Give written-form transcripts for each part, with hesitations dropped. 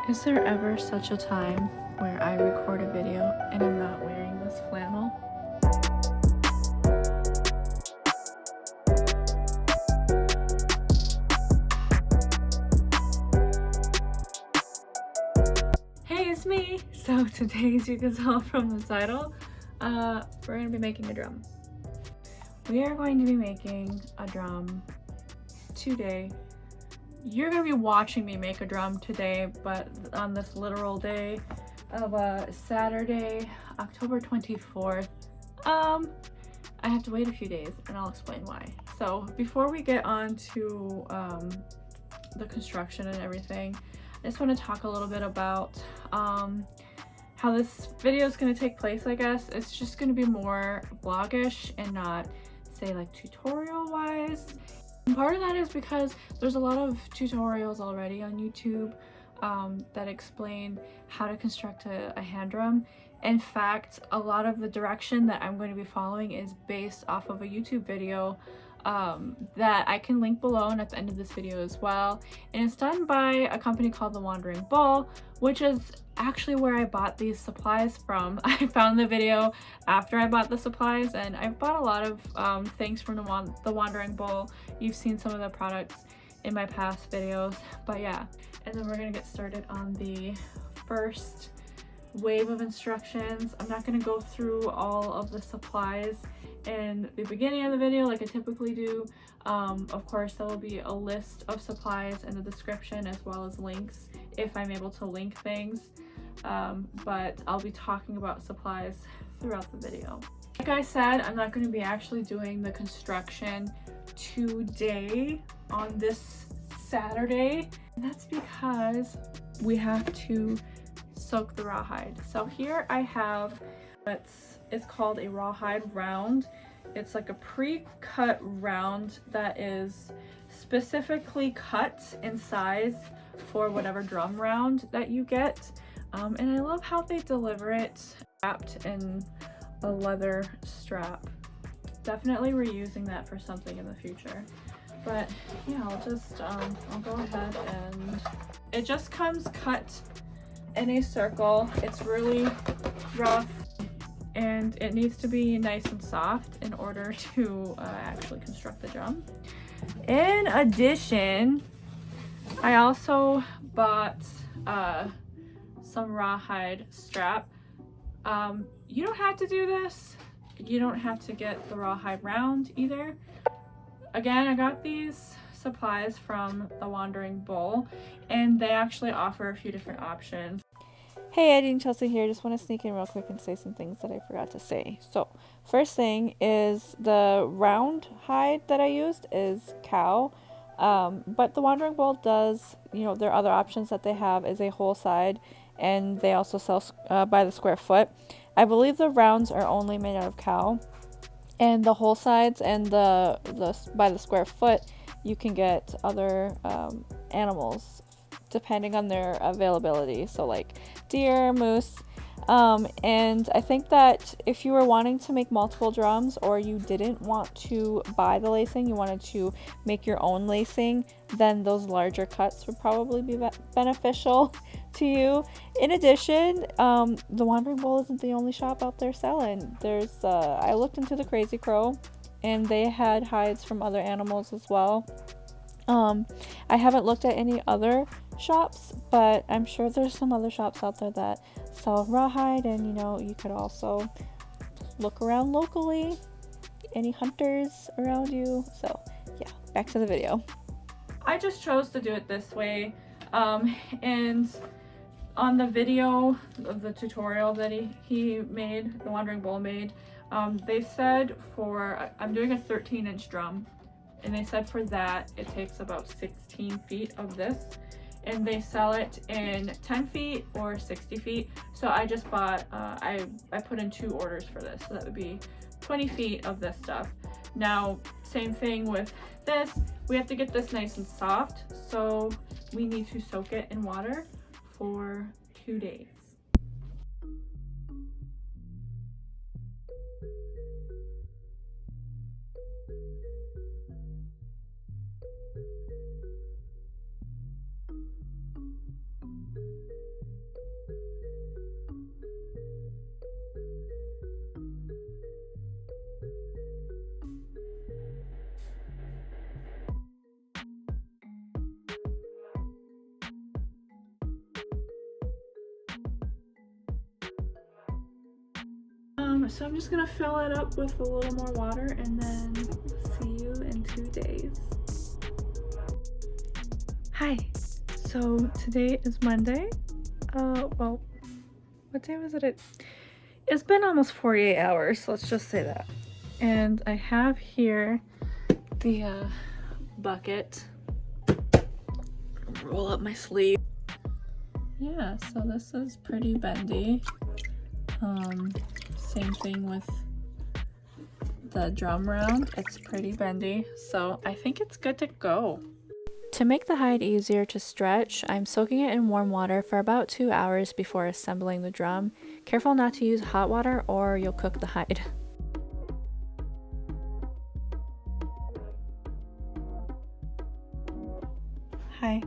Is there ever such a time where I record a video and I'm not wearing this flannel? Hey, it's me! So today, as you can tell from the title, we're going to be making a drum. We are going to be making a drum today. You're going to be watching me make a drum today, but on this literal day of Saturday, October 24th, I have to wait a few days and I'll explain why. So before we get on to the construction and everything, I just want to talk a little bit about how this video is going to take place. I guess it's just going to be more vlogish and not say like tutorial wise. And part of that is because there's a lot of tutorials already on YouTube that explain how to construct a hand drum. In fact, a lot of the direction that I'm going to be following is based off of a YouTube video that I can link below and at the end of this video as well. And it's done by a company called the Wandering Bull, which is actually where I bought these supplies from. I found the video after I bought the supplies, and I've bought a lot of things from the Wandering Bull. You've seen some of the products in my past videos, but yeah. And then we're gonna get started on the first wave of instructions. I'm not going to go through all of the supplies in the beginning of the video like I typically do. Of course, there will be a list of supplies in the description as well as links if I'm able to link things, but I'll be talking about supplies throughout the video. Like I said, I'm not going to be actually doing the construction today on this Saturday, and that's because we have to soak the rawhide. So here I have it's called a rawhide round. It's like a pre-cut round that is specifically cut in size for whatever drum round that you get. And I love how they deliver it wrapped in a leather strap. Definitely reusing that for something in the future. But yeah, I'll go ahead, and it just comes cut in a circle. It's really rough and it needs to be nice and soft in order to actually construct the drum. In addition, I also bought some rawhide strap. You don't have to do this. You don't have to get the rawhide round either. Again, I got these supplies from the Wandering Bull, and they actually offer a few different options. Hey, Eddie and Chelsea here. Just want to sneak in real quick and say some things that I forgot to say. So, first thing is the round hide that I used is cow, but the Wandering Bull does, their other options that they have is a whole side, and they also sell by the square foot. I believe the rounds are only made out of cow, and the whole sides and the by the square foot, you can get other animals depending on their availability, so like deer, moose, and I think that if you were wanting to make multiple drums, or you didn't want to buy the lacing, you wanted to make your own lacing, then those larger cuts would probably be beneficial to you. In addition, the Wandering Bull isn't the only shop out there selling. There's I looked into the Crazy Crow, and they had hides from other animals as well. I haven't looked at any other shops, but I'm sure there's some other shops out there that sell rawhide, and you could also look around locally, any hunters around you. So yeah, back to the video. I just chose to do it this way, and on the video of the tutorial that he made, the Wandering Bull made, they said I'm doing a 13-inch drum, and they said for that it takes about 16 feet of this, and they sell it in 10 feet or 60 feet. So I just bought I put in 2 orders for this, so that would be 20 feet of this stuff. Now, same thing with this, we have to get this nice and soft, so we need to soak it in water for 2 days. So I'm just gonna fill it up with a little more water and then see you in 2 days. Hi, so today is Monday. Well, what day was it? It's been almost 48 hours, let's just say that. And I have here the bucket. Roll up my sleeve. Yeah, so this is pretty bendy. Same thing with the drum round, it's pretty bendy, so I think it's good to go. To make the hide easier to stretch, I'm soaking it in warm water for about 2 hours before assembling the drum. Careful not to use hot water or you'll cook the hide. Hi.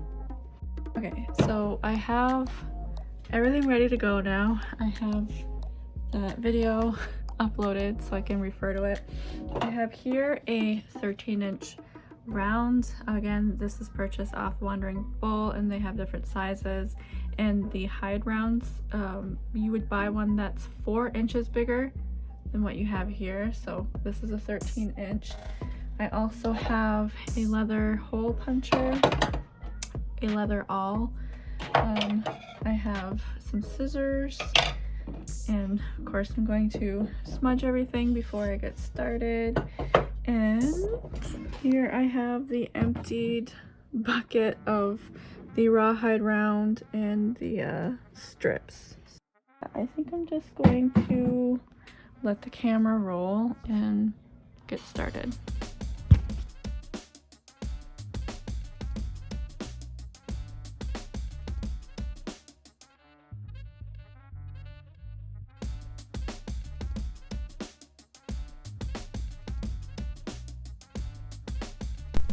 Okay, so I have everything ready to go now. I have that video uploaded so I can refer to it. I have here a 13-inch round. Again, this is purchased off Wandering Bull and they have different sizes. And the hide rounds, you would buy one that's 4 inches bigger than what you have here. So this is a 13-inch. I also have a leather hole puncher, a leather awl. I have some scissors, and of course I'm going to smudge everything before I get started. And here I have the emptied bucket of the rawhide round and the strips. I think I'm just going to let the camera roll and get started.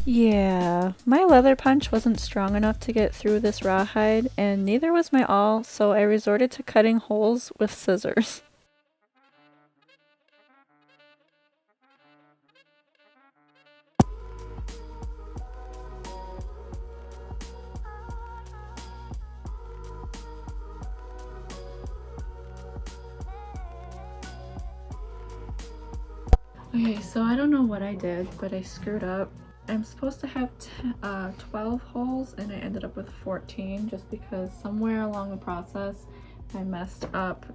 Yeah, my leather punch wasn't strong enough to get through this rawhide, and neither was my awl, so I resorted to cutting holes with scissors. Okay, so I don't know what I did, but I screwed up. I'm supposed to have 12 holes and I ended up with 14 just because somewhere along the process I messed up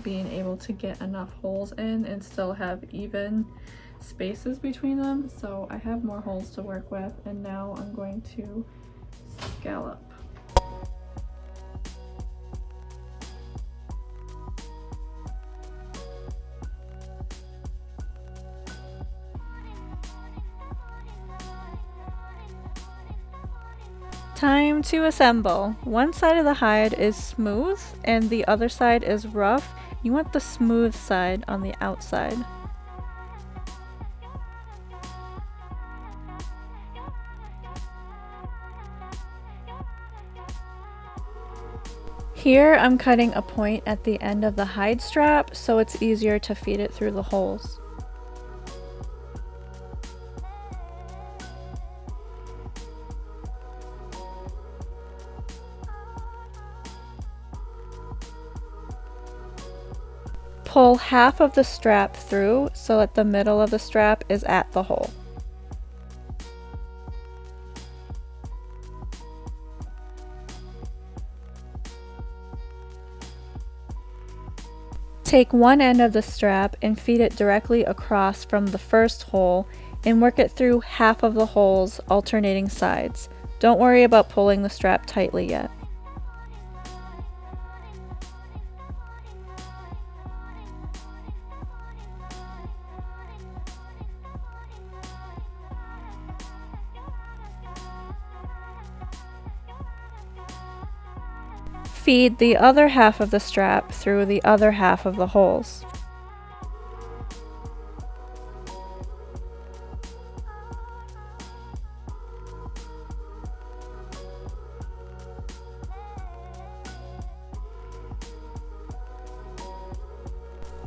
being able to get enough holes in and still have even spaces between them. So I have more holes to work with, and now I'm going to scallop. Time to assemble. One side of the hide is smooth and the other side is rough. You want the smooth side on the outside. Here I'm cutting a point at the end of the hide strap so it's easier to feed it through the holes. Pull half of the strap through so that the middle of the strap is at the hole. Take one end of the strap and feed it directly across from the first hole and work it through half of the holes, alternating sides. Don't worry about pulling the strap tightly yet. Feed the other half of the strap through the other half of the holes.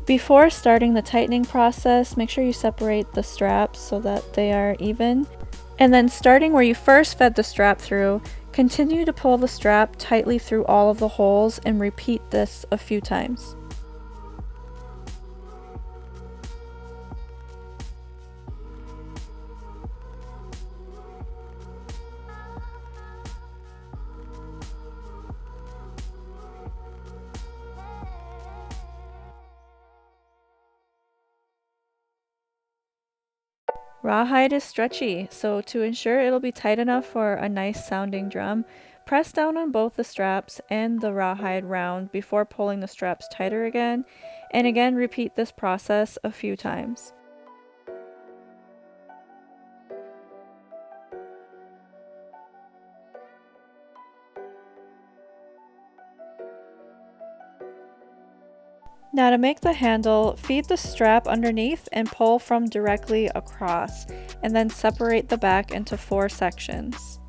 Before starting the tightening process, make sure you separate the straps so that they are even. And then starting where you first fed the strap through, continue to pull the strap tightly through all of the holes and repeat this a few times. Rawhide is stretchy, so to ensure it'll be tight enough for a nice sounding drum, press down on both the straps and the rawhide round before pulling the straps tighter again, and again repeat this process a few times. Now to make the handle, feed the strap underneath and pull from directly across, and then separate the back into 4 sections.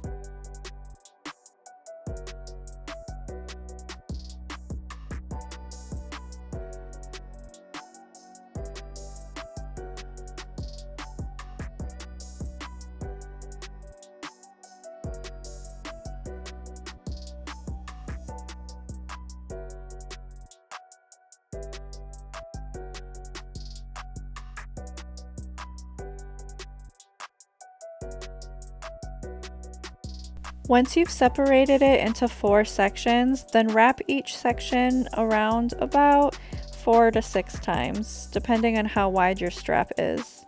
Once you've separated it into 4 sections, then wrap each section around about 4 to 6 times, depending on how wide your strap is.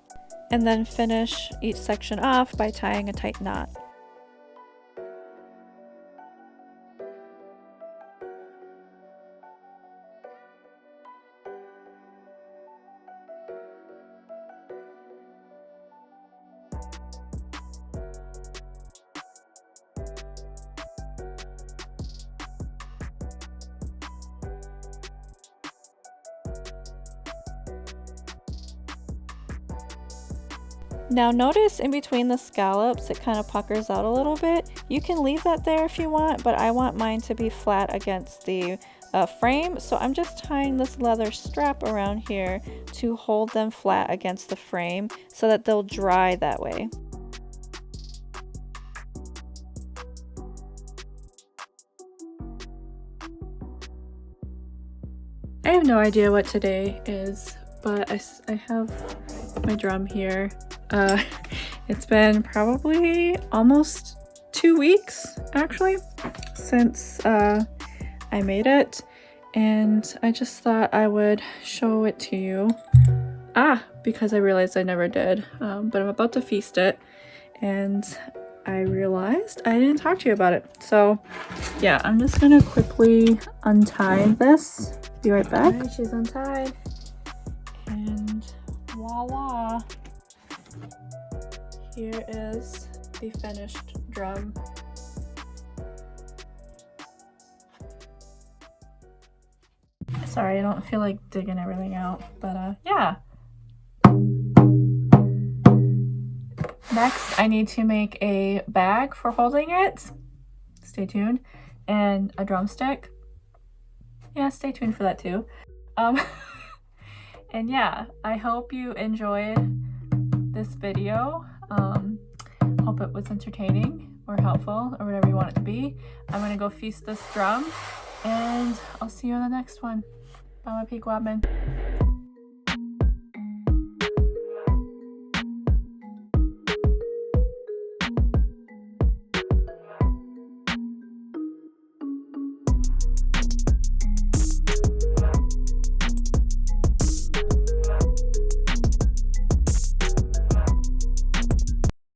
And then finish each section off by tying a tight knot. Now notice in between the scallops it kind of puckers out a little bit. You can leave that there if you want, but I want mine to be flat against the frame, so I'm just tying this leather strap around here to hold them flat against the frame so that they'll dry that way. I have no idea what today is, but I have my drum here. It's been probably almost 2 weeks actually since I made it, and I just thought I would show it to you because I realized I never did, but I'm about to feast it and I realized I didn't talk to you about it. So yeah, I'm just gonna quickly untie this. Be right back. All right, she's untied and voila, here is the finished drum. Sorry, I don't feel like digging everything out, but yeah. Next, I need to make a bag for holding it. Stay tuned. And a drumstick. Yeah, stay tuned for that too. And yeah, I hope you enjoyed this video. Hope it was entertaining or helpful or whatever you want it to be. I'm gonna go feast this drum and I'll see you on the next one. Bye, my Peak Wadman.